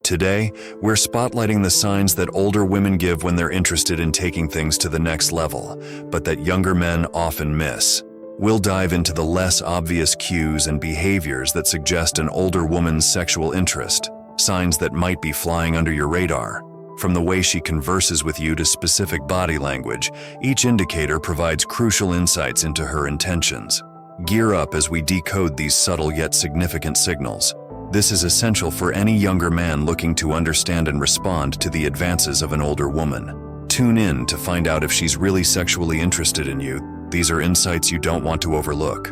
Today, we're spotlighting the signs that older women give when they're interested in taking things to the next level, but that younger men often miss. We'll dive into the less obvious cues and behaviors that suggest an older woman's sexual interest, signs that might be flying under your radar. From the way she converses with you to specific body language, each indicator provides crucial insights into her intentions. Gear up as we decode these subtle yet significant signals. This is essential for any younger man looking to understand and respond to the advances of an older woman. Tune in to find out if she's really sexually interested in you. These are insights you don't want to overlook.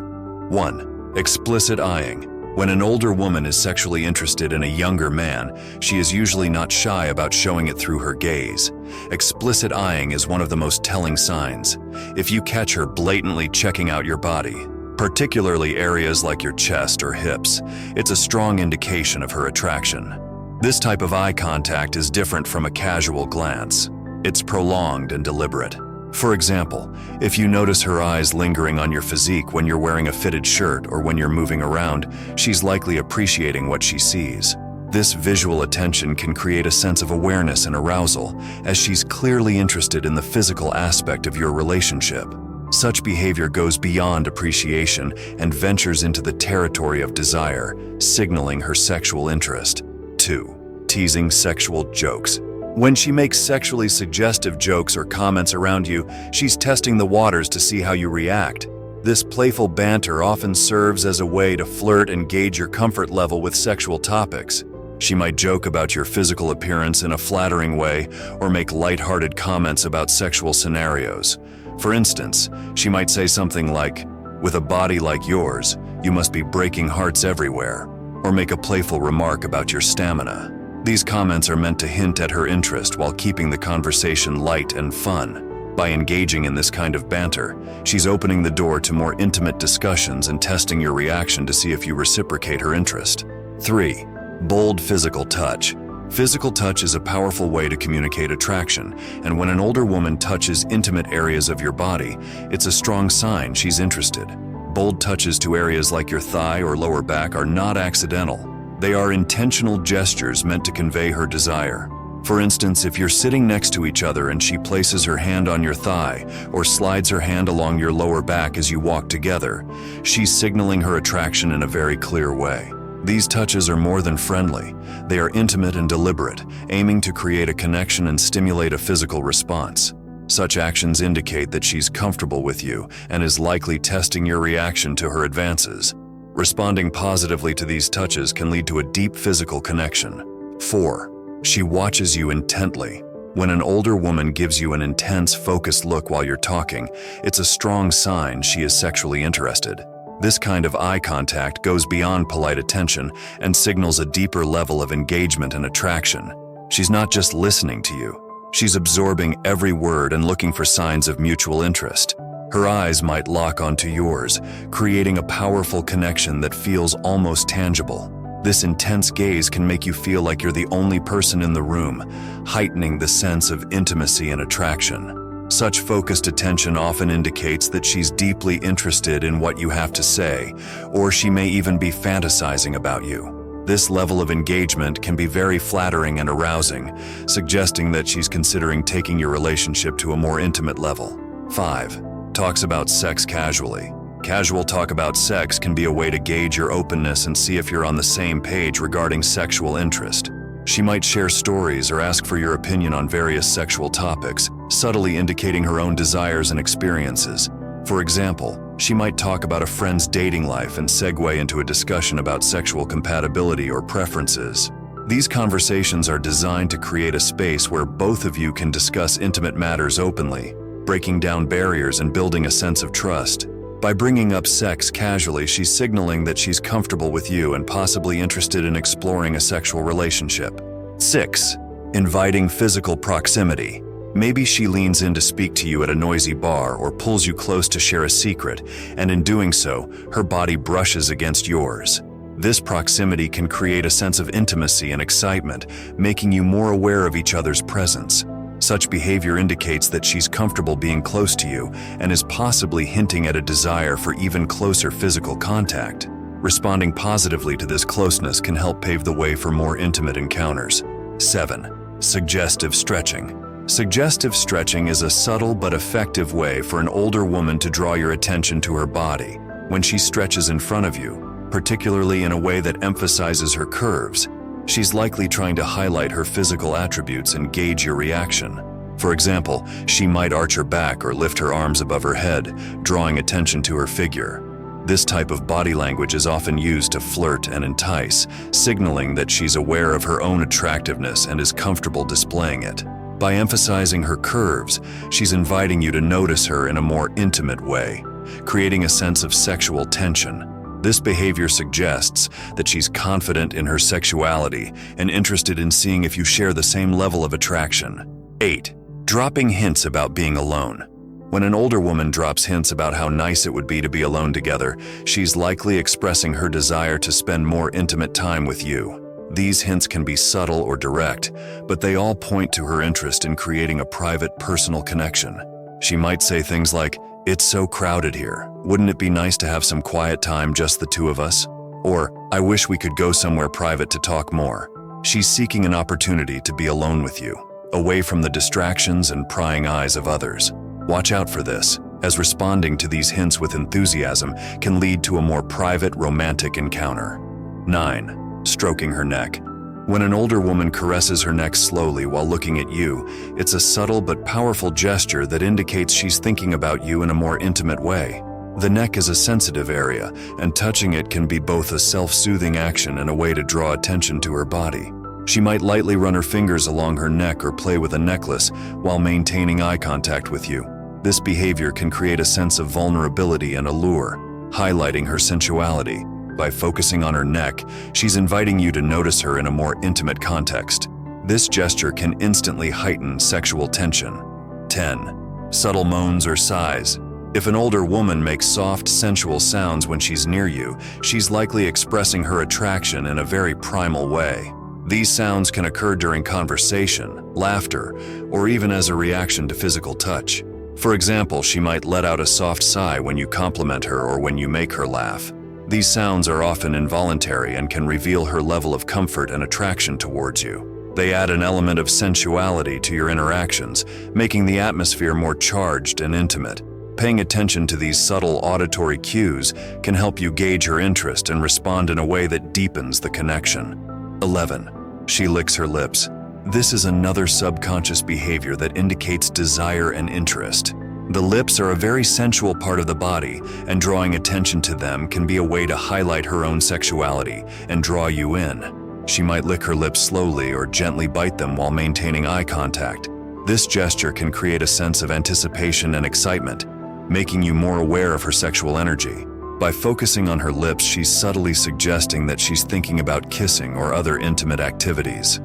1. Explicit eyeing. When an older woman is sexually interested in a younger man, she is usually not shy about showing it through her gaze. Explicit eyeing is one of the most telling signs. If you catch her blatantly checking out your body, particularly areas like your chest or hips, it's a strong indication of her attraction. This type of eye contact is different from a casual glance. It's prolonged and deliberate. For example, if you notice her eyes lingering on your physique when you're wearing a fitted shirt or when you're moving around, she's likely appreciating what she sees. This visual attention can create a sense of awareness and arousal, as she's clearly interested in the physical aspect of your relationship. Such behavior goes beyond appreciation and ventures into the territory of desire, signaling her sexual interest. 2. Teasing sexual jokes. When she makes sexually suggestive jokes or comments around you, she's testing the waters to see how you react. This playful banter often serves as a way to flirt and gauge your comfort level with sexual topics. She might joke about your physical appearance in a flattering way or make lighthearted comments about sexual scenarios. For instance, she might say something like, "With a body like yours, you must be breaking hearts everywhere," or make a playful remark about your stamina. These comments are meant to hint at her interest while keeping the conversation light and fun. By engaging in this kind of banter, she's opening the door to more intimate discussions and testing your reaction to see if you reciprocate her interest. 3. Bold physical touch. Physical touch is a powerful way to communicate attraction, and when an older woman touches intimate areas of your body, it's a strong sign she's interested. Bold touches to areas like your thigh or lower back are not accidental. They are intentional gestures meant to convey her desire. For instance, if you're sitting next to each other and she places her hand on your thigh or slides her hand along your lower back as you walk together, she's signaling her attraction in a very clear way. These touches are more than friendly. They are intimate and deliberate, aiming to create a connection and stimulate a physical response. Such actions indicate that she's comfortable with you and is likely testing your reaction to her advances. Responding positively to these touches can lead to a deep physical connection. 4. She watches you intently. When an older woman gives you an intense, focused look while you're talking, it's a strong sign she is sexually interested. This kind of eye contact goes beyond polite attention and signals a deeper level of engagement and attraction. She's not just listening to you. She's absorbing every word and looking for signs of mutual interest. Her eyes might lock onto yours, creating a powerful connection that feels almost tangible. This intense gaze can make you feel like you're the only person in the room, heightening the sense of intimacy and attraction. Such focused attention often indicates that she's deeply interested in what you have to say, or she may even be fantasizing about you. This level of engagement can be very flattering and arousing, suggesting that she's considering taking your relationship to a more intimate level. 5. Talks about sex casually. Casual talk about sex can be a way to gauge your openness and see if you're on the same page regarding sexual interest. She might share stories or ask for your opinion on various sexual topics, subtly indicating her own desires and experiences. For example, she might talk about a friend's dating life and segue into a discussion about sexual compatibility or preferences. These conversations are designed to create a space where both of you can discuss intimate matters openly, breaking down barriers and building a sense of trust. By bringing up sex casually, she's signaling that she's comfortable with you and possibly interested in exploring a sexual relationship. 6. Inviting physical proximity. Maybe she leans in to speak to you at a noisy bar or pulls you close to share a secret, and in doing so, her body brushes against yours. This proximity can create a sense of intimacy and excitement, making you more aware of each other's presence. Such behavior indicates that she's comfortable being close to you and is possibly hinting at a desire for even closer physical contact. Responding positively to this closeness can help pave the way for more intimate encounters. 7. Suggestive stretching. Suggestive stretching is a subtle but effective way for an older woman to draw your attention to her body. When she stretches in front of you, particularly in a way that emphasizes her curves, she's likely trying to highlight her physical attributes and gauge your reaction. For example, she might arch her back or lift her arms above her head, drawing attention to her figure. This type of body language is often used to flirt and entice, signaling that she's aware of her own attractiveness and is comfortable displaying it. By emphasizing her curves, she's inviting you to notice her in a more intimate way, creating a sense of sexual tension. This behavior suggests that she's confident in her sexuality and interested in seeing if you share the same level of attraction. 8. Dropping hints about being alone. When an older woman drops hints about how nice it would be to be alone together, she's likely expressing her desire to spend more intimate time with you. These hints can be subtle or direct, but they all point to her interest in creating a private, personal connection. She might say things like, "It's so crowded here. Wouldn't it be nice to have some quiet time, just the two of us?" Or, "I wish we could go somewhere private to talk more." She's seeking an opportunity to be alone with you, away from the distractions and prying eyes of others. Watch out for this, as responding to these hints with enthusiasm can lead to a more private, romantic encounter. 9. Stroking her neck. When an older woman caresses her neck slowly while looking at you, it's a subtle but powerful gesture that indicates she's thinking about you in a more intimate way. The neck is a sensitive area, and touching it can be both a self-soothing action and a way to draw attention to her body. She might lightly run her fingers along her neck or play with a necklace while maintaining eye contact with you. This behavior can create a sense of vulnerability and allure, highlighting her sensuality. By focusing on her neck, she's inviting you to notice her in a more intimate context. This gesture can instantly heighten sexual tension. 10. Subtle moans or sighs. If an older woman makes soft, sensual sounds when she's near you, she's likely expressing her attraction in a very primal way. These sounds can occur during conversation, laughter, or even as a reaction to physical touch. For example, she might let out a soft sigh when you compliment her or when you make her laugh. These sounds are often involuntary and can reveal her level of comfort and attraction towards you. They add an element of sensuality to your interactions, making the atmosphere more charged and intimate. Paying attention to these subtle auditory cues can help you gauge her interest and respond in a way that deepens the connection. 11. She licks her lips. This is another subconscious behavior that indicates desire and interest. The lips are a very sensual part of the body, and drawing attention to them can be a way to highlight her own sexuality and draw you in. She might lick her lips slowly or gently bite them while maintaining eye contact. This gesture can create a sense of anticipation and excitement, making you more aware of her sexual energy. By focusing on her lips, she's subtly suggesting that she's thinking about kissing or other intimate activities.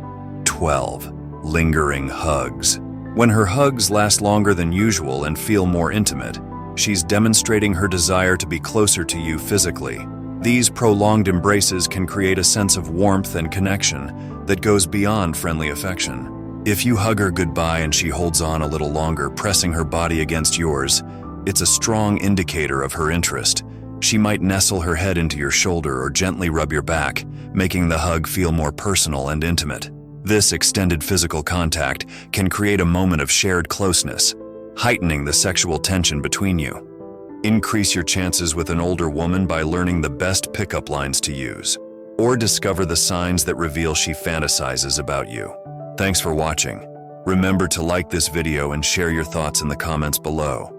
12. Lingering hugs. When her hugs last longer than usual and feel more intimate, she's demonstrating her desire to be closer to you physically. These prolonged embraces can create a sense of warmth and connection that goes beyond friendly affection. If you hug her goodbye and she holds on a little longer, pressing her body against yours, it's a strong indicator of her interest. She might nestle her head into your shoulder or gently rub your back, making the hug feel more personal and intimate. This extended physical contact can create a moment of shared closeness, heightening the sexual tension between you. Increase your chances with an older woman by learning the best pickup lines to use, or discover the signs that reveal she fantasizes about you. Thanks for watching. Remember to like this video and share your thoughts in the comments below.